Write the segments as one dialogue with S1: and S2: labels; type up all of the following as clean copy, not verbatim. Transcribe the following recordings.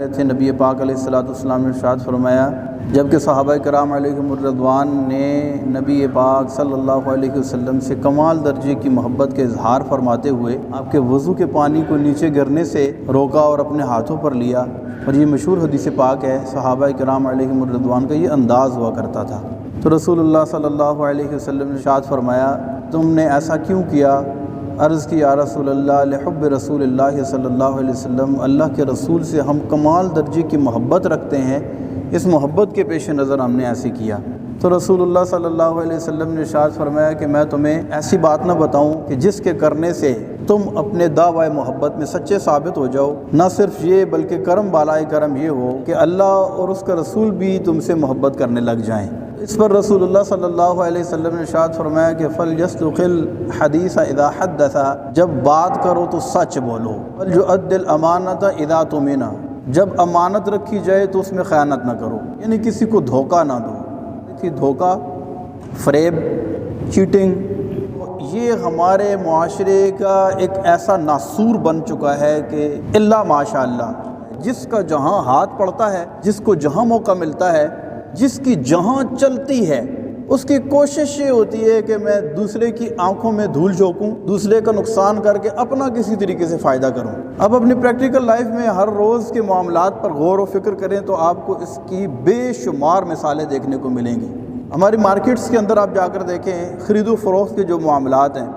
S1: تھے نبی پاک علیہ الصلوۃ والسلام نے ارشاد فرمایا، جب کہ صحابہ کرام علیہم الرضوان نے نبی پاک صلی اللہ علیہ وسلم سے کمال درجے کی محبت کے اظہار فرماتے ہوئے آپ کے وضو کے پانی کو نیچے گرنے سے روکا اور اپنے ہاتھوں پر لیا، اور یہ مشہور حدیث پاک ہے، صحابہ کرام علیہم الرضوان کا یہ انداز ہوا کرتا تھا۔ تو رسول اللہ صلی اللہ علیہ وسلم نے ارشاد فرمایا، تم نے ایسا کیوں کیا؟ عرض کی، یا رسول اللہ، لحب رسول اللہ صلی اللہ علیہ وسلم، اللہ کے رسول سے ہم کمال درجے کی محبت رکھتے ہیں، اس محبت کے پیش نظر ہم نے ایسے کیا۔ تو رسول اللہ صلی اللہ علیہ وسلم نے ارشاد فرمایا کہ میں تمہیں ایسی بات نہ بتاؤں کہ جس کے کرنے سے تم اپنے دعوی محبت میں سچے ثابت ہو جاؤ، نہ صرف یہ بلکہ کرم بالائے کرم یہ ہو کہ اللہ اور اس کا رسول بھی تم سے محبت کرنے لگ جائیں۔ اس پر رسول اللہ صلی اللہ علیہ وسلم نے ارشاد فرمایا کہ فَلْيَصْدُقِ الْحَدِيثَ إِذَا حَدَّثَ، جب بات کرو تو سچ بولو، وَلْيُؤَدِّ الْأَمَانَةَ إِذَا تُؤْمِنَ، جب امانت رکھی جائے تو اس میں خیانت نہ کرو، یعنی کسی کو دھوکہ نہ دو۔ دھوکہ، فریب، چیٹنگ، یہ ہمارے معاشرے کا ایک ایسا ناسور بن چکا ہے کہ اللہ ماشاء اللہ، جس کا جہاں ہاتھ پڑتا ہے، جس کو جہاں موقع ملتا ہے، جس کی جہاں چلتی ہے، اس کی کوشش یہ ہوتی ہے کہ میں دوسرے کی آنکھوں میں دھول جھونکوں، دوسرے کا نقصان کر کے اپنا کسی طریقے سے فائدہ کروں۔ اب اپنی پریکٹیکل لائف میں ہر روز کے معاملات پر غور و فکر کریں تو آپ کو اس کی بے شمار مثالیں دیکھنے کو ملیں گی۔ ہماری مارکیٹس کے اندر آپ جا کر دیکھیں، خرید و فروخت کے جو معاملات ہیں،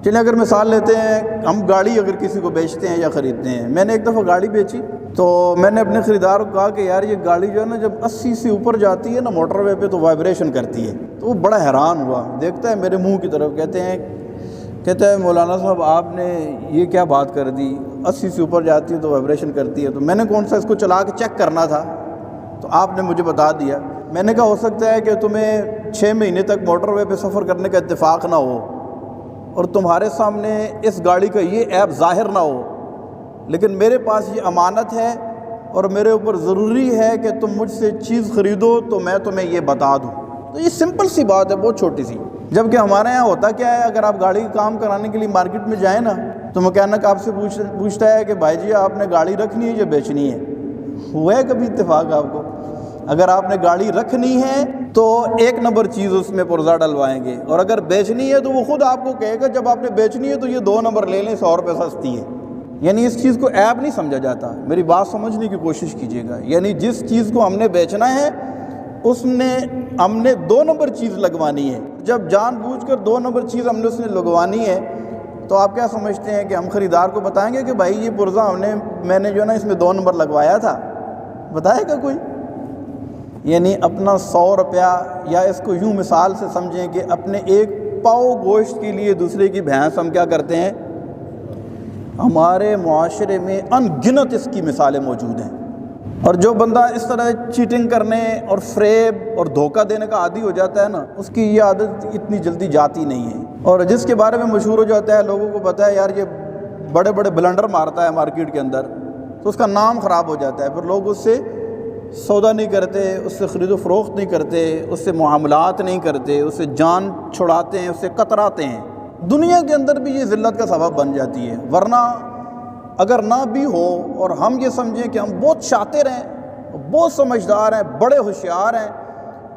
S1: چلیں اگر مثال لیتے ہیں، ہم گاڑی اگر کسی کو بیچتے ہیں یا خریدتے ہیں، میں نے ایک دفعہ گاڑی بیچی تو میں نے اپنے خریدار کو کہا کہ یار یہ گاڑی جو ہے نا، جب 80 سے اوپر جاتی ہے نا موٹر وے پہ تو وائبریشن کرتی ہے۔ تو وہ بڑا حیران ہوا، دیکھتا ہے میرے منہ کی طرف، کہتا ہے مولانا صاحب آپ نے یہ کیا بات کر دی، 80 سے اوپر جاتی ہے تو وائبریشن کرتی ہے۔ تو میں نے کون سا اس کو چلا کے چیک کرنا تھا، تو آپ نے مجھے بتا دیا۔ میں نے کہا ہو سکتا ہے کہ تمہیں 6 مہینے تک موٹر وے پہ سفر کرنے کا اتفاق نہ ہو اور تمہارے سامنے اس گاڑی کا یہ عیب ظاہر نہ ہو، لیکن میرے پاس یہ امانت ہے اور میرے اوپر ضروری ہے کہ تم مجھ سے چیز خریدو تو میں تمہیں یہ بتا دوں۔ تو یہ سمپل سی بات ہے، بہت چھوٹی سی۔ جبکہ ہمارے یہاں ہوتا کیا ہے، اگر آپ گاڑی کا کام کرانے کے لیے مارکیٹ میں جائیں نا تو مکینک آپ سے پوچھتا ہے کہ بھائی جی آپ نے گاڑی رکھنی ہے یا بیچنی ہے؟ ہوا ہے کبھی اتفاق آپ کو؟ اگر آپ نے گاڑی رکھنی ہے تو 1 نمبر چیز اس میں پرزہ ڈلوائیں گے، اور اگر بیچنی ہے تو وہ خود آپ کو کہے گا جب آپ نے بیچنی ہے تو یہ 2 نمبر لے لیں، 100 روپے سستی ہے۔ یعنی اس چیز کو عیب نہیں سمجھا جاتا، میری بات سمجھنے کی کوشش کیجیے گا۔ یعنی جس چیز کو ہم نے بیچنا ہے اس نے ہم نے 2 نمبر چیز لگوانی ہے۔ جب جان بوجھ کر 2 نمبر چیز ہم نے اس نے لگوانی ہے تو آپ کیا سمجھتے ہیں کہ ہم خریدار کو بتائیں گے کہ بھائی یہ پرزہ میں نے جو ہے نا اس میں 2 نمبر لگوایا تھا؟ بتائے گا کوئی؟ یعنی اپنا 100 روپیہ، یا اس کو یوں مثال سے سمجھیں کہ اپنے 1 پاؤ گوشت کے لیے دوسرے کی بھینس ہم کیا کرتے ہیں؟ ہمارے معاشرے میں ان گنت اس کی مثالیں موجود ہیں۔ اور جو بندہ اس طرح چیٹنگ کرنے اور فریب اور دھوکہ دینے کا عادی ہو جاتا ہے نا، اس کی یہ عادت اتنی جلدی جاتی نہیں ہے، اور جس کے بارے میں مشہور ہو جاتا ہے، لوگوں کو پتہ ہے یار یہ بڑے بڑے بلنڈر مارتا ہے مارکیٹ کے اندر، تو اس کا نام خراب ہو جاتا ہے، پھر لوگ اس سے سودا نہیں کرتے، اس سے خرید و فروخت نہیں کرتے، اس سے معاملات نہیں کرتے، اس سے جان چھڑاتے ہیں، اس سے کتراتے ہیں۔ دنیا کے اندر بھی یہ ذلت کا سبب بن جاتی ہے، ورنہ اگر نہ بھی ہو اور ہم یہ سمجھیں کہ ہم بہت شاطر ہیں، بہت سمجھدار ہیں، بڑے ہوشیار ہیں،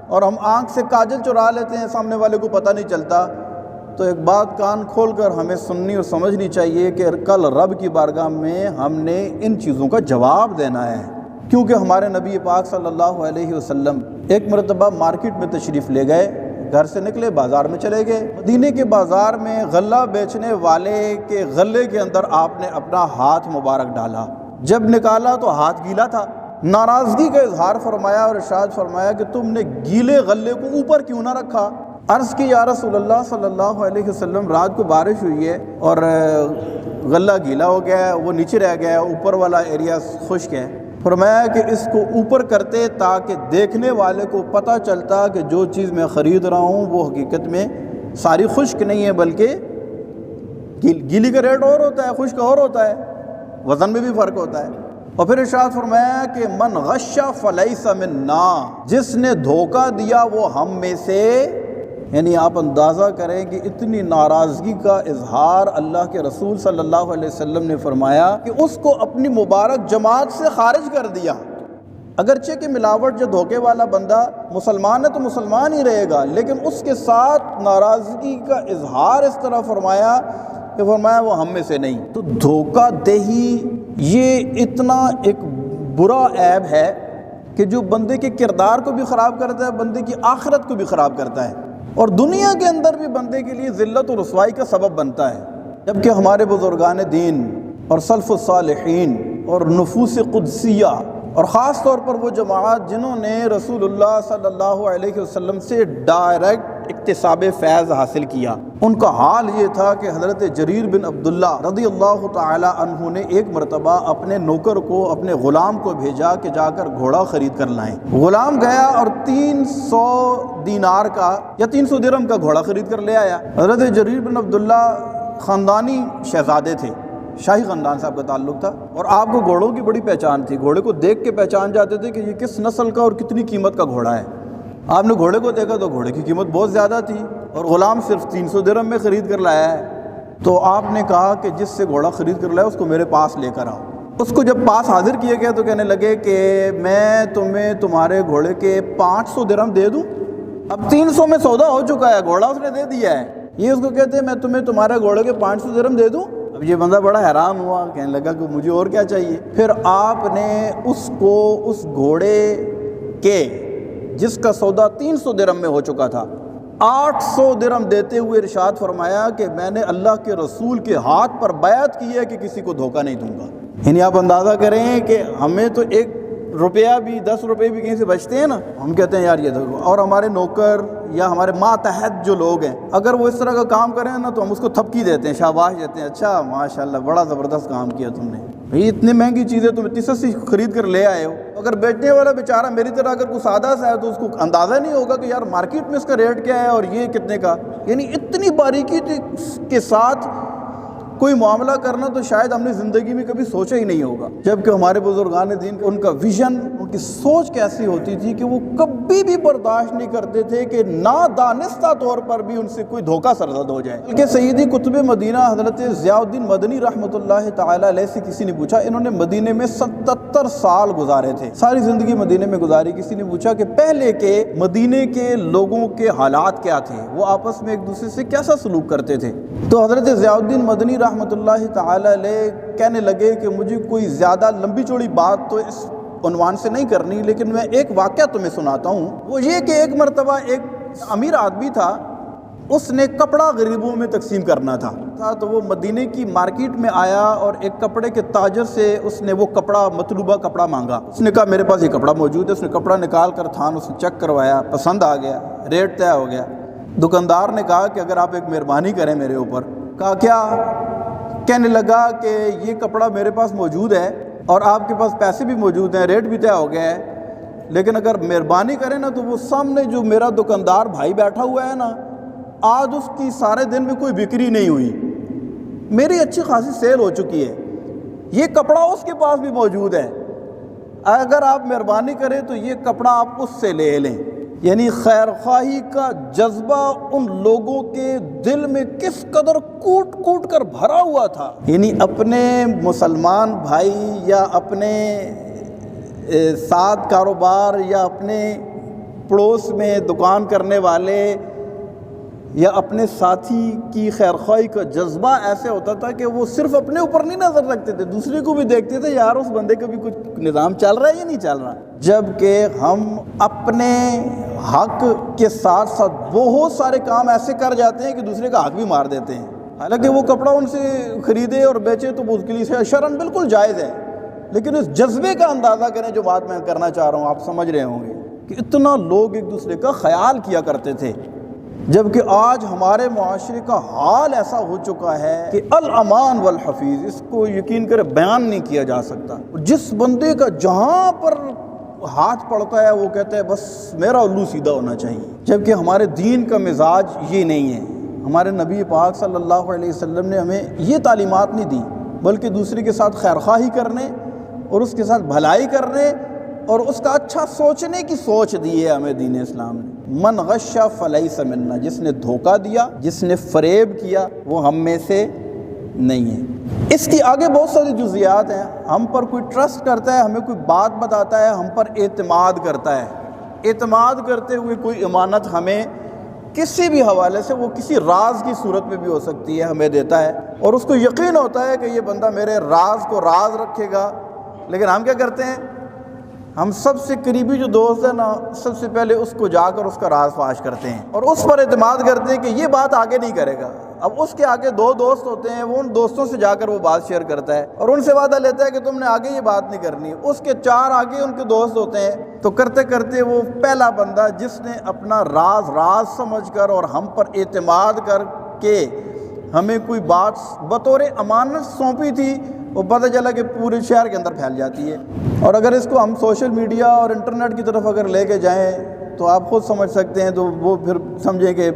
S1: اور ہم آنکھ سے کاجل چرا لیتے ہیں، سامنے والے کو پتہ نہیں چلتا، تو ایک بات کان کھول کر ہمیں سننی اور سمجھنی چاہیے کہ کل رب کی بارگاہ میں ہم نے ان چیزوں کا جواب دینا ہے۔ کیونکہ ہمارے نبی پاک صلی اللہ علیہ وسلم ایک مرتبہ مارکیٹ میں تشریف لے گئے، گھر سے نکلے، بازار میں چلے گئے، مدینے کے بازار میں غلہ بیچنے والے کے غلے کے اندر آپ نے اپنا ہاتھ مبارک ڈالا، جب نکالا تو ہاتھ گیلا تھا۔ ناراضگی کا اظہار فرمایا اور ارشاد فرمایا کہ تم نے گیلے غلے کو اوپر کیوں نہ رکھا؟ عرض کی، یا رسول اللہ صلی اللہ علیہ وسلم رات کو بارش ہوئی ہے اور غلہ گیلا ہو گیا ہے، وہ نیچے رہ گیا ہے، اوپر والا ایریا خشک ہے۔ فرمایا کہ اس کو اوپر کرتے تاکہ دیکھنے والے کو پتہ چلتا کہ جو چیز میں خرید رہا ہوں وہ حقیقت میں ساری خشک نہیں ہے، بلکہ گیلی کا ریٹ اور ہوتا ہے، خشک اور ہوتا ہے، وزن میں بھی فرق ہوتا ہے۔ اور پھر ارشاد فرمایا کہ من غش فلیس منا، جس نے دھوکہ دیا وہ ہم میں سے یعنی آپ اندازہ کریں کہ اتنی ناراضگی کا اظہار اللہ کے رسول صلی اللہ علیہ وسلم نے فرمایا کہ اس کو اپنی مبارک جماعت سے خارج کر دیا۔ اگرچہ کہ ملاوٹ جو دھوکے والا بندہ مسلمان ہے تو مسلمان ہی رہے گا، لیکن اس کے ساتھ ناراضگی کا اظہار اس طرح فرمایا کہ فرمایا وہ ہم میں سے نہیں۔ تو دھوکہ دہی یہ اتنا ایک برا عیب ہے کہ جو بندے کے کردار کو بھی خراب کرتا ہے، بندے کی آخرت کو بھی خراب کرتا ہے، اور دنیا کے اندر بھی بندے کے لیے ذلت و رسوائی کا سبب بنتا ہے۔ جبکہ ہمارے بزرگان دین اور سلف الصالحین اور نفوس قدسیہ اور خاص طور پر وہ جماعت جنہوں نے رسول اللہ صلی اللہ علیہ وسلم سے ڈائریکٹ اکتساب فیض حاصل کیا، ان کا حال یہ تھا کہ حضرت جریر بن عبداللہ رضی اللہ تعالی عنہ نے ایک مرتبہ اپنے نوکر کو، اپنے غلام کو بھیجا کہ جا کر گھوڑا خرید کر لائیں۔ غلام گیا اور 300 دینار کا یا 300 درہم کا گھوڑا خرید کر لے آیا۔ حضرت جریر بن عبداللہ خاندانی شہزادے تھے، شاہی خاندان سے آپ کا تعلق تھا، اور آپ کو گھوڑوں کی بڑی پہچان تھی۔ گھوڑے کو دیکھ کے پہچان جاتے تھے کہ یہ کس نسل کا اور کتنی قیمت کا گھوڑا ہے۔ آپ نے گھوڑے کو دیکھا تو گھوڑے کی قیمت بہت زیادہ تھی، اور غلام صرف 300 درہم میں خرید کر لایا ہے۔ تو آپ نے کہا کہ جس سے گھوڑا خرید کر لایا اس کو میرے پاس لے کر آؤ۔ اس کو جب پاس حاضر کیا گیا تو کہنے لگے کہ میں تمہیں تمہارے گھوڑے کے 500 درہم دے دوں۔ اب 300 میں سودا ہو چکا ہے، گھوڑا اس نے دے دیا ہے۔ یہ اس کو کہتے ہیں میں تمہیں تمہارے گھوڑے کے 500 درہم دے دوں۔ اب یہ بندہ بڑا حیران ہوا، کہنے لگا کہ مجھے اور کیا چاہیے۔ پھر آپ نے اس کو اس گھوڑے کے جس کا سودا 300 درہم میں ہو چکا تھا 800 درہم دیتے ہوئے ارشاد فرمایا کہ میں نے اللہ کے رسول کے ہاتھ پر بیعت کی ہے کہ کسی کو دھوکہ نہیں دوں گا۔ یعنی آپ اندازہ کریں کہ ہمیں تو 1 روپیہ بھی 10 روپے بھی کہیں سے بچتے ہیں نا، ہم کہتے ہیں یار یہ دھوکہ، اور ہمارے نوکر یا ہمارے ماتحت جو لوگ ہیں اگر وہ اس طرح کا کام کریں نا تو ہم اس کو تھپکی دیتے ہیں، شاباش دیتے ہیں، اچھا ماشاءاللہ بڑا زبردست کام کیا تم نے، بھئی اتنی مہنگی چیزیں تم اتنی سستی خرید کر لے آئے ہو۔ اگر بیچنے والا بیچارہ میری طرح اگر کوئی سادہ سا ہے تو اس کو اندازہ نہیں ہوگا کہ یار مارکیٹ میں اس کا ریٹ کیا ہے اور یہ کتنے کا، یعنی اتنی باریکی کے ساتھ کوئی معاملہ کرنا تو شاید ہم نے زندگی میں کبھی سوچا ہی نہیں ہوگا۔ جبکہ ہمارے بزرگان دین ان کا ویژن، ان کی سوچ کیسی ہوتی تھی کہ وہ کبھی بھی برداشت نہیں کرتے تھے کہ نادانستہ طور پر بھی ان سے کوئی دھوکہ سرزد ہو جائے۔ بلکہ سیدی قطب مدینہ حضرت ضیاء الدین مدنی رحمۃ اللہ تعالی علیہ سے کسی نے پوچھا، انہوں نے مدینے میں 77 سال گزارے تھے، ساری زندگی مدینے میں گزاری، کسی نے پوچھا کہ پہلے کے مدینے کے لوگوں کے حالات کیا تھے، وہ آپس میں ایک دوسرے سے کیسا سلوک کرتے تھے؟ تو حضرت ضیاء الدین مدنی رحمۃ اللہ تعالی علیہ کہنے لگے کہ مجھے کوئی زیادہ لمبی چوڑی بات تو اس عنوان سے نہیں کرنی، لیکن میں ایک واقعہ تمہیں سناتا ہوں۔ وہ یہ کہ ایک مرتبہ ایک امیر آدمی تھا، اس نے کپڑا غریبوں میں تقسیم کرنا تھا، تو وہ مدینے کی مارکیٹ میں آیا اور ایک کپڑے کے تاجر سے اس نے وہ کپڑا، مطلوبہ کپڑا مانگا۔ اس نے کہا میرے پاس یہ کپڑا موجود ہے۔ اس نے کپڑا نکال کر تھان اس نے چیک کروایا، پسند آ گیا، ریٹ طے ہو گیا۔ دکاندار نے کہا کہ اگر آپ ایک مہربانی کریں میرے اوپر۔ کہا کیا؟ کہنے لگا کہ یہ کپڑا میرے پاس موجود ہے اور آپ کے پاس پیسے بھی موجود ہیں، ریٹ بھی طے ہو گیا ہے، لیکن اگر مہربانی کریں نا تو وہ سامنے جو میرا دکاندار بھائی بیٹھا ہوا ہے نا، آج اس کی سارے دن میں کوئی بکری نہیں ہوئی، میری اچھی خاصی سیل ہو چکی ہے، یہ کپڑا اس کے پاس بھی موجود ہے، اگر آپ مہربانی کریں تو یہ کپڑا آپ اس سے لے لیں۔ یعنی خیر خواہی کا جذبہ ان لوگوں کے دل میں کس قدر کوٹ کوٹ کر بھرا ہوا تھا، یعنی اپنے مسلمان بھائی یا اپنے ساتھ کاروبار یا اپنے پڑوس میں دکان کرنے والے یا اپنے ساتھی کی خیر خواہی کا جذبہ ایسے ہوتا تھا کہ وہ صرف اپنے اوپر نہیں نظر رکھتے تھے، دوسرے کو بھی دیکھتے تھے، یار اس بندے کا بھی کچھ نظام چل رہا ہے یا نہیں چل رہا۔ جبکہ ہم اپنے حق کے ساتھ ساتھ بہت سارے کام ایسے کر جاتے ہیں کہ دوسرے کا حق بھی مار دیتے ہیں، حالانکہ وہ کپڑا ان سے خریدے اور بیچے تو اس کے لیے شرعاً بالکل جائز ہے، لیکن اس جذبے کا اندازہ کریں جو بات میں کرنا چاہ رہا ہوں، آپ سمجھ رہے ہوں گے کہ اتنا لوگ ایک دوسرے کا خیال کیا کرتے تھے۔ جبکہ آج ہمارے معاشرے کا حال ایسا ہو چکا ہے کہ الامان والحفیظ، اس کو یقین کرے بیان نہیں کیا جا سکتا۔ جس بندے کا جہاں پر ہاتھ پڑتا ہے وہ کہتا ہے بس میرا الو سیدھا ہونا چاہیے، جبکہ ہمارے دین کا مزاج یہ نہیں ہے۔ ہمارے نبی پاک صلی اللہ علیہ وسلم نے ہمیں یہ تعلیمات نہیں دی، بلکہ دوسرے کے ساتھ خیر خواہی کرنے اور اس کے ساتھ بھلائی کرنے اور اس کا اچھا سوچنے کی سوچ دی ہے ہمیں دین اسلام نے۔ من غش فلیس منا، جس نے دھوکہ دیا، جس نے فریب کیا، وہ ہم میں سے نہیں ہے۔ اس کی آگے بہت ساری جزیات ہیں۔ ہم پر کوئی ٹرسٹ کرتا ہے، ہمیں کوئی بات بتاتا ہے، ہم پر اعتماد کرتا ہے، اعتماد کرتے ہوئے کوئی امانت ہمیں کسی بھی حوالے سے، وہ کسی راز کی صورت میں بھی ہو سکتی ہے، ہمیں دیتا ہے، اور اس کو یقین ہوتا ہے کہ یہ بندہ میرے راز کو راز رکھے گا، لیکن ہم کیا کرتے ہیں؟ ہم سب سے قریبی جو دوست ہے نا، سب سے پہلے اس کو جا کر اس کا راز فاش کرتے ہیں اور اس پر اعتماد کرتے ہیں کہ یہ بات آگے نہیں کرے گا۔ اب اس کے آگے 2 دوست ہوتے ہیں، وہ ان دوستوں سے جا کر وہ بات شیئر کرتا ہے اور ان سے وعدہ لیتا ہے کہ تم نے آگے یہ بات نہیں کرنی۔ اس کے 4 آگے ان کے دوست ہوتے ہیں، تو کرتے کرتے وہ پہلا بندہ جس نے اپنا راز راز سمجھ کر اور ہم پر اعتماد کر کے ہمیں کوئی بات بطور امانت سونپی تھی، وہ پتہ چلا کہ پورے شہر کے اندر پھیل جاتی ہے۔ اور اگر اس کو ہم سوشل میڈیا اور انٹرنیٹ کی طرف اگر لے کے جائیں تو آپ خود سمجھ سکتے ہیں، تو وہ پھر سمجھیں کہ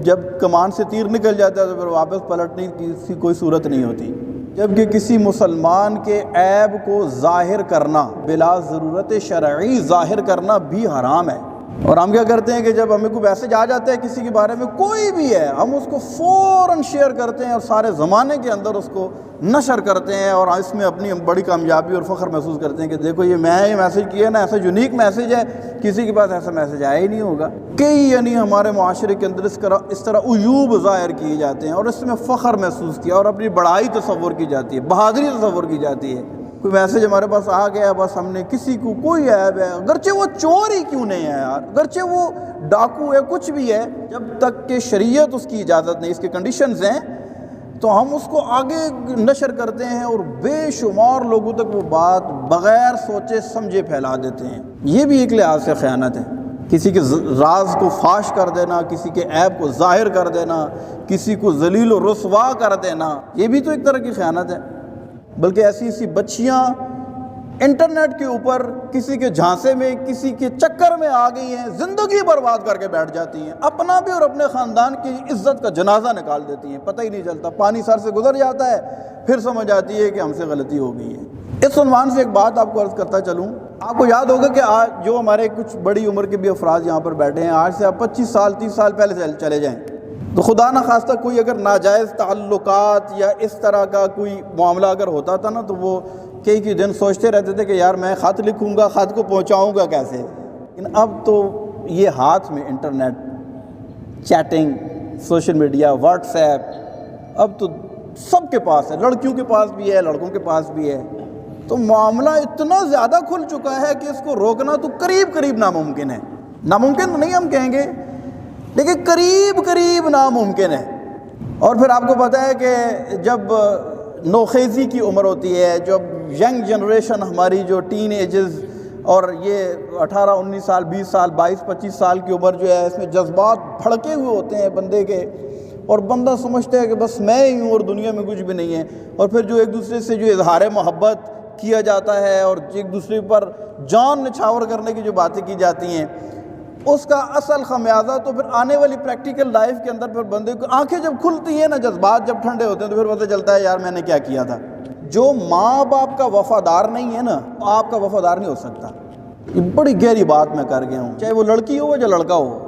S1: جب کمان سے تیر نکل جاتا ہے تو پھر واپس پلٹنے کی کوئی صورت نہیں ہوتی۔ جبکہ کسی مسلمان کے عیب کو ظاہر کرنا، بلا ضرورت شرعی ظاہر کرنا بھی حرام ہے۔ اور ہم کیا کرتے ہیں کہ جب ہمیں کوئی میسج آ جاتا ہے کسی کے بارے میں، کوئی بھی ہے، ہم اس کو فوراً شیئر کرتے ہیں اور سارے زمانے کے اندر اس کو نشر کرتے ہیں اور اس میں اپنی بڑی کامیابی اور فخر محسوس کرتے ہیں کہ دیکھو یہ میں یہ میسج کیا نا، ایسا یونیک میسج ہے، کسی کے پاس ایسا میسج آیا ہی نہیں ہوگا۔ یعنی ہمارے معاشرے کے اندر اس طرح عیوب ظاہر کیے جاتے ہیں اور اس میں فخر محسوس کیا اور اپنی بڑائی تصور کی جاتی ہے، بہادری تصور کی جاتی ہے۔ کوئی میسج ہمارے پاس آ گیا، بس ہم نے کسی کو کوئی عیب ہے، اگرچہ وہ چور ہی کیوں نہیں ہے یار، اگرچہ وہ ڈاکو ہے، کچھ بھی ہے، جب تک کہ شریعت اس کی اجازت نہیں، اس کے کنڈیشنز ہیں، تو ہم اس کو آگے نشر کرتے ہیں اور بے شمار لوگوں تک وہ بات بغیر سوچے سمجھے پھیلا دیتے ہیں۔ یہ بھی ایک لحاظ سے خیانت ہے، کسی کے راز کو فاش کر دینا، کسی کے عیب کو ظاہر کر دینا، کسی کو ذلیل و رسوا کر دینا، یہ بھی تو ایک طرح کی خیانت ہے۔ بلکہ ایسی بچیاں انٹرنیٹ کے اوپر کسی کے جھانسے میں، کسی کے چکر میں آ گئی ہیں، زندگی برباد کر کے بیٹھ جاتی ہیں، اپنا بھی اور اپنے خاندان کی عزت کا جنازہ نکال دیتی ہیں، پتہ ہی نہیں چلتا، پانی سر سے گزر جاتا ہے، پھر سمجھ آتی ہے کہ ہم سے غلطی ہو گئی ہے۔ اس عنوان سے ایک بات آپ کو عرض کرتا چلوں، آپ کو یاد ہوگا کہ آج جو ہمارے کچھ بڑی عمر کے بھی افراد یہاں پر بیٹھے ہیں، آج سے آپ 25 سال 30 سال پہلے چلے جائیں تو خدا نخواستہ کوئی اگر ناجائز تعلقات یا اس طرح کا کوئی معاملہ اگر ہوتا تھا نا، تو وہ کئی دن سوچتے رہتے تھے کہ یار میں خط لکھوں گا، خط کو پہنچاؤں گا کیسے۔ لیکن اب تو یہ ہاتھ میں internet, chatting, social media, WhatsApp, اب تو سب کے پاس ہے، لڑکیوں کے پاس بھی ہے، لڑکوں کے پاس بھی ہے، تو معاملہ اتنا زیادہ کھل چکا ہے کہ اس کو روکنا تو قریب ناممکن ہے۔ ناممکن تو نہیں ہم کہیں گے، لیکن قریب ناممکن ہے۔ اور پھر آپ کو پتہ ہے کہ جب نوخیزی کی عمر ہوتی ہے، جب ینگ جنریشن ہماری جو ٹین ایجز اور یہ 18 19 سال 20 سال 22 25 سال کی عمر جو ہے، اس میں جذبات بھڑکے ہوئے ہوتے ہیں بندے کے، اور بندہ سمجھتا ہے کہ بس میں ہی ہوں اور دنیا میں کچھ بھی نہیں ہے، اور پھر جو ایک دوسرے سے جو اظہار محبت کیا جاتا ہے اور ایک دوسرے پر جان نچھاور کرنے کی جو باتیں کی جاتی ہیں، اس کا اصل خمیازہ تو پھر آنے والی پریکٹیکل لائف کے اندر پھر بندے کو آنکھیں جب کھلتی ہیں نا، جذبات جب ٹھنڈے ہوتے ہیں، تو پھر پتہ چلتا ہے یار میں نے کیا کیا تھا۔ جو ماں باپ کا وفادار نہیں ہے نا، آپ کا وفادار نہیں ہو سکتا۔ یہ بڑی گہری بات میں کر گیا ہوں، چاہے وہ لڑکی ہو یا لڑکا ہو،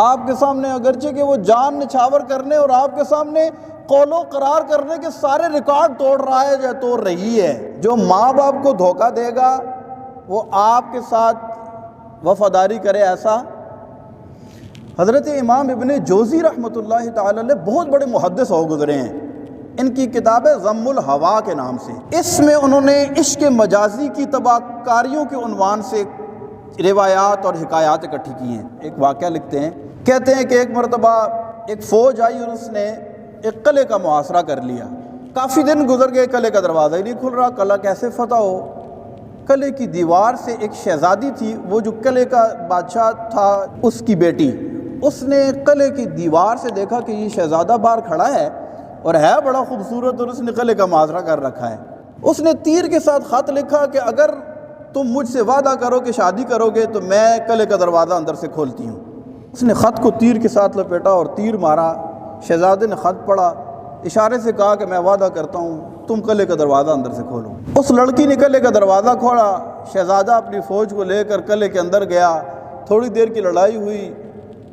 S1: آپ کے سامنے اگرچہ کہ وہ جان نچھاور کرنے اور آپ کے سامنے قول و قرار کرنے کے سارے ریکارڈ توڑ رہا ہے یا توڑ رہی ہے، جو ماں باپ کو دھوکہ دے گا وہ آپ کے ساتھ وفاداری کرے ایسا۔ حضرت امام ابن جوزی رحمۃ اللہ تعالی علیہ بہت بڑے محدث ہو گزرے ہیں، ان کی کتاب ہے ضم الہوا کے نام سے، اس میں انہوں نے عشق مجازی کی تباہ کاریوں کے عنوان سے روایات اور حکایات اکٹھی کی ہیں۔ ایک واقعہ لکھتے ہیں، کہتے ہیں کہ ایک مرتبہ ایک فوج آئی اور اس نے ایک قلعے کا محاصرہ کر لیا، کافی دن گزر گئے، قلعے کا دروازہ ہی نہیں کھل رہا، قلعہ کیسے فتح ہو؟ قلعے کی دیوار سے ایک شہزادی تھی، وہ جو قلعے کا بادشاہ تھا اس کی بیٹی، اس نے قلعے کی دیوار سے دیکھا کہ یہ شہزادہ باہر کھڑا ہے اور ہے بڑا خوبصورت، اور اس نے قلعے کا محاصرہ کر رکھا ہے۔ اس نے تیر کے ساتھ خط لکھا کہ اگر تم مجھ سے وعدہ کرو کہ شادی کرو گے تو میں قلعے کا دروازہ اندر سے کھولتی ہوں۔ اس نے خط کو تیر کے ساتھ لپیٹا اور تیر مارا، شہزادے نے خط پڑھا، اشارے سے کہا کہ میں وعدہ کرتا ہوں تم قلعے کا دروازہ اندر سے کھولو۔ اس لڑکی نے قلعے کا دروازہ کھولا، شہزادہ اپنی فوج کو لے کر قلعے کے اندر گیا، تھوڑی دیر کی لڑائی ہوئی،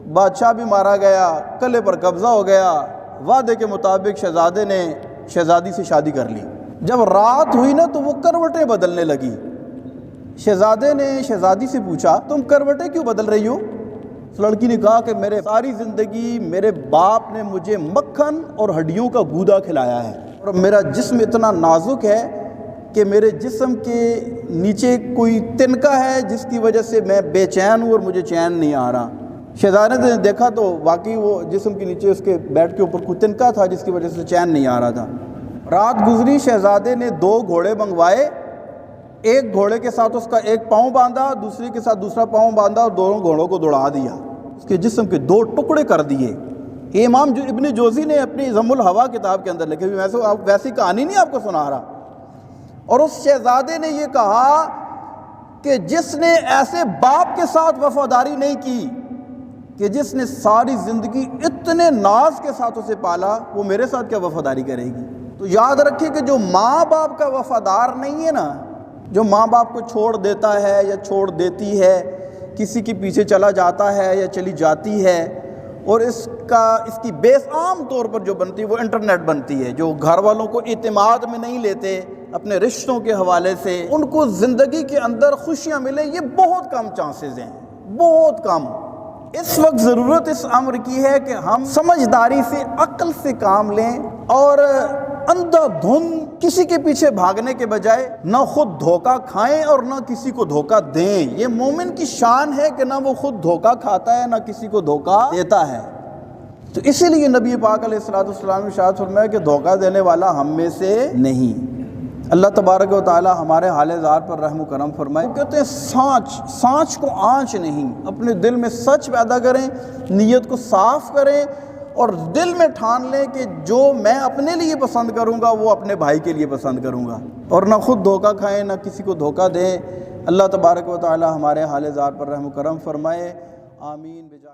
S1: بادشاہ بھی مارا گیا، قلعے پر قبضہ ہو گیا، وعدے کے مطابق شہزادے نے شہزادی سے شادی کر لی۔ جب رات ہوئی نا تو وہ کروٹیں بدلنے لگی۔ شہزادے نے شہزادی سے پوچھا تم کروٹیں کیوں بدل رہی ہو؟ اس لڑکی نے کہا کہ میرے ساری زندگی میرے باپ نے مجھے مکھن اور ہڈیوں کا گودا کھلایا ہے، اور میرا جسم اتنا نازک ہے کہ میرے جسم کے نیچے کوئی تنکا ہے جس کی وجہ سے میں بے چین ہوں اور مجھے چین نہیں آ رہا۔ شہزادے نے دیکھا تو واقعی وہ جسم کے نیچے اس کے بیڈ کے اوپر کوئی تنکا تھا جس کی وجہ سے چین نہیں آ رہا تھا۔ رات گزری، شہزادے نے 2 گھوڑے منگوائے، ایک گھوڑے کے ساتھ اس کا ایک پاؤں باندھا، دوسرے کے ساتھ دوسرا پاؤں باندھا اور دونوں گھوڑوں کو دوڑا دیا، اس کے جسم کے 2 ٹکڑے کر دیے۔ یہ امام ابن جوزی نے اپنی ضم الہوا کتاب کے اندر لکھے، ویسی کہانی نہیں آپ کو سنا رہا۔ اور اس شہزادے نے یہ کہا کہ جس نے ایسے باپ کے ساتھ وفاداری نہیں کی کہ جس نے ساری زندگی اتنے ناز کے ساتھ اسے پالا، وہ میرے ساتھ کیا وفاداری کرے گی؟ تو یاد رکھیے کہ جو ماں باپ کا وفادار نہیں ہے نا، جو ماں باپ کو چھوڑ دیتا ہے یا چھوڑ دیتی ہے، کسی کے پیچھے چلا جاتا ہے یا چلی جاتی ہے، اور اس کی بیس عام طور پر جو بنتی ہے وہ انٹرنیٹ بنتی ہے، جو گھر والوں کو اعتماد میں نہیں لیتے اپنے رشتوں کے حوالے سے، ان کو زندگی کے اندر خوشیاں ملیں، یہ بہت کم چانسز ہیں، بہت کم۔ اس وقت ضرورت اس امر کی ہے کہ ہم سمجھداری سے، عقل سے کام لیں، اور اندھا دھند کسی کے پیچھے بھاگنے کے بجائے نہ خود دھوکہ کھائیں اور نہ کسی کو دھوکہ دیں۔ یہ مومن کی شان ہے کہ نہ وہ خود دھوکہ کھاتا ہے نہ کسی کو دھوکہ دیتا ہے۔ تو اسی لیے نبی پاک علیہ الصلوۃ والسلام نے ارشاد فرمایا کہ دھوکہ دینے والا ہم میں سے نہیں۔ اللہ تبارک و تعالی ہمارے حال زار پر رحم و کرم فرمائے۔ کہتے ہیں سانچ کو آنچ نہیں، اپنے دل میں سچ پیدا کریں، نیت کو صاف کریں، اور دل میں ٹھان لیں کہ جو میں اپنے لیے پسند کروں گا وہ اپنے بھائی کے لیے پسند کروں گا، اور نہ خود دھوکہ کھائیں نہ کسی کو دھوکہ دیں۔ اللہ تبارک و تعالی ہمارے حال زار پر رحم و کرم فرمائے، آمین بجاہ